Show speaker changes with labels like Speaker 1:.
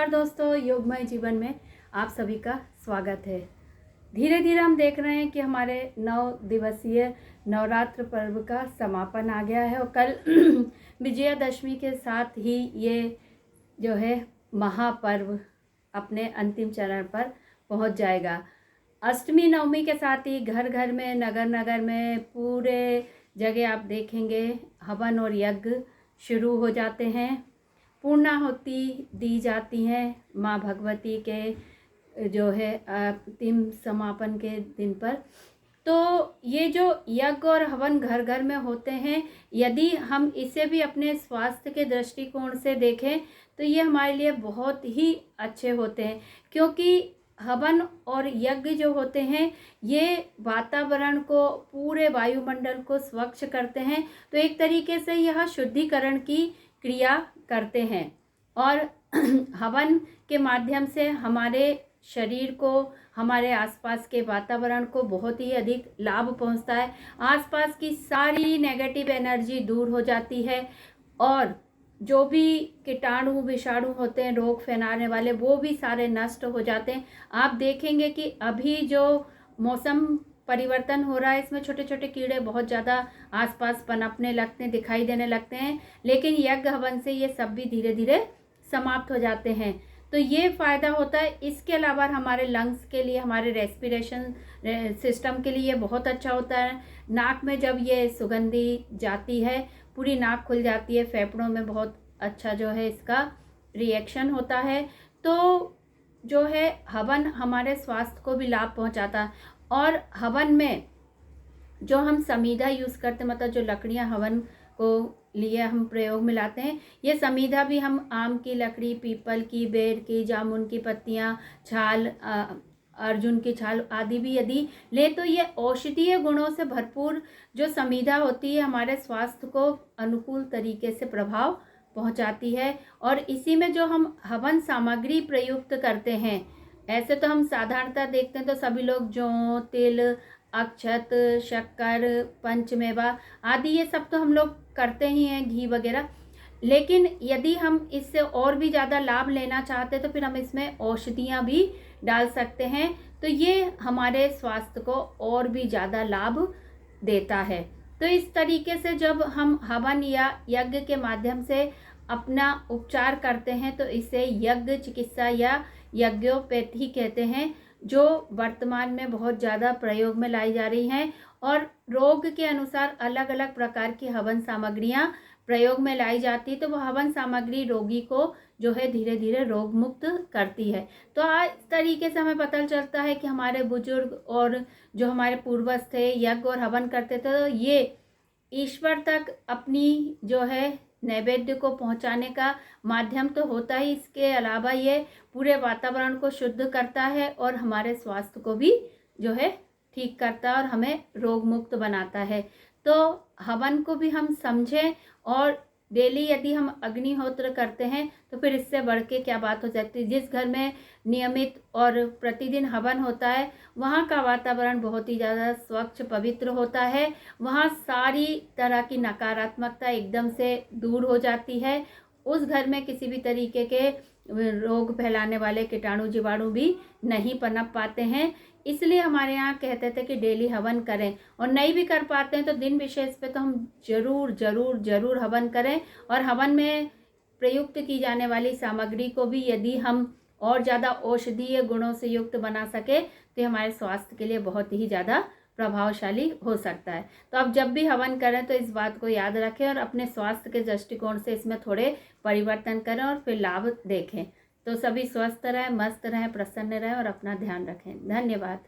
Speaker 1: नमस्कार दोस्तों, योगमय जीवन में आप सभी का स्वागत है। धीरे धीरे हम देख रहे हैं कि हमारे 9 दिवसीय नवरात्र पर्व का समापन आ गया है और कल विजयादशमी के साथ ही ये जो है महापर्व अपने अंतिम चरण पर पहुंच जाएगा। अष्टमी नवमी के साथ ही घर घर में, नगर नगर में, पूरे जगह आप देखेंगे हवन और यज्ञ शुरू हो जाते हैं। पूर्णाहुति दी जाती हैं माँ भगवती के जो है अंतिम समापन के दिन पर। तो ये जो यज्ञ और हवन घर घर में होते हैं, यदि हम इसे भी अपने स्वास्थ्य के दृष्टिकोण से देखें तो ये हमारे लिए बहुत ही अच्छे होते हैं, क्योंकि हवन और यज्ञ जो होते हैं ये वातावरण को, पूरे वायुमंडल को स्वच्छ करते हैं। तो एक तरीके से यह शुद्धिकरण की क्रिया करते हैं और हवन के माध्यम से हमारे शरीर को, हमारे आसपास के वातावरण को बहुत ही अधिक लाभ पहुंचता है। आसपास की सारी नेगेटिव एनर्जी दूर हो जाती है और जो भी कीटाणु विषाणु होते हैं, रोग फैलाने वाले, वो भी सारे नष्ट हो जाते हैं। आप देखेंगे कि अभी जो मौसम परिवर्तन हो रहा है, इसमें छोटे छोटे कीड़े बहुत ज़्यादा आसपास पनपने लगते हैं, दिखाई देने लगते हैं, लेकिन यज्ञ हवन से ये सब भी धीरे धीरे समाप्त हो जाते हैं। तो ये फ़ायदा होता है। इसके अलावा हमारे लंग्स के लिए, हमारे रेस्पिरेशन सिस्टम के लिए ये बहुत अच्छा होता है। नाक में जब ये सुगंधी जाती है, पूरी नाक खुल जाती है, फेफड़ों में बहुत अच्छा जो है इसका रिएक्शन होता है। तो जो है हवन हमारे स्वास्थ्य को भी लाभ पहुंचाता है। और हवन में जो हम समीधा यूज़ करते, मतलब जो लकड़ियां हवन को लिए हम प्रयोग में लाते हैं, ये समीधा भी हम आम की लकड़ी, पीपल की, बेर की, जामुन की पत्तियां, छाल, अर्जुन की छाल आदि भी यदि ले तो ये औषधीय गुणों से भरपूर जो समीधा होती है हमारे स्वास्थ्य को अनुकूल तरीके से प्रभाव पहुंचाती है। और इसी में जो हम हवन सामग्री प्रयुक्त करते हैं, ऐसे तो हम साधारणतः देखते हैं तो सभी लोग जौ, तिल, अक्षत, शक्कर, पंचमेवा आदि ये सब तो हम लोग करते ही हैं, घी वगैरह। लेकिन यदि हम इससे और भी ज़्यादा लाभ लेना चाहते हैं तो फिर हम इसमें औषधियाँ भी डाल सकते हैं। तो ये हमारे स्वास्थ्य को और भी ज़्यादा लाभ देता है। तो इस तरीके से जब हम हवन या यज्ञ के माध्यम से अपना उपचार करते हैं तो इसे यज्ञ चिकित्सा या यज्ञोपैथी कहते हैं, जो वर्तमान में बहुत ज़्यादा प्रयोग में लाई जा रही हैं। और रोग के अनुसार अलग अलग प्रकार की हवन सामग्रियां प्रयोग में लाई जाती, तो वह हवन सामग्री रोगी को जो है धीरे धीरे रोग मुक्त करती है। तो आज तरीके से हमें पता चलता है कि हमारे बुजुर्ग और जो हमारे पूर्वज थे यज्ञ और हवन करते थे, तो ये ईश्वर तक अपनी जो है नैवेद्य को पहुंचाने का माध्यम तो होता ही, इसके अलावा ये पूरे वातावरण को शुद्ध करता है और हमारे स्वास्थ्य को भी जो है ठीक करता है और हमें रोग मुक्त बनाता है। तो हवन को भी हम समझें और डेली यदि हम अग्निहोत्र करते हैं तो फिर इससे बढ़ के क्या बात हो सकती है। जिस घर में नियमित और प्रतिदिन हवन होता है वहाँ का वातावरण बहुत ही ज़्यादा स्वच्छ पवित्र होता है। वहाँ सारी तरह की नकारात्मकता एकदम से दूर हो जाती है। उस घर में किसी भी तरीके के रोग फैलाने वाले कीटाणु जीवाणु भी नहीं पनप पाते हैं। इसलिए हमारे यहाँ कहते थे कि डेली हवन करें, और नहीं भी कर पाते हैं तो दिन विशेष पे तो हम जरूर जरूर जरूर हवन करें। और हवन में प्रयुक्त की जाने वाली सामग्री को भी यदि हम और ज़्यादा औषधीय गुणों से युक्त बना सके तो हमारे स्वास्थ्य के लिए बहुत ही ज़्यादा प्रभावशाली हो सकता है। तो अब जब भी हवन करें तो इस बात को याद रखें और अपने स्वास्थ्य के दृष्टिकोण से इसमें थोड़े परिवर्तन करें और फिर लाभ देखें। तो सभी स्वस्थ रहें, मस्त रहें, प्रसन्न रहें और अपना ध्यान रखें। धन्यवाद।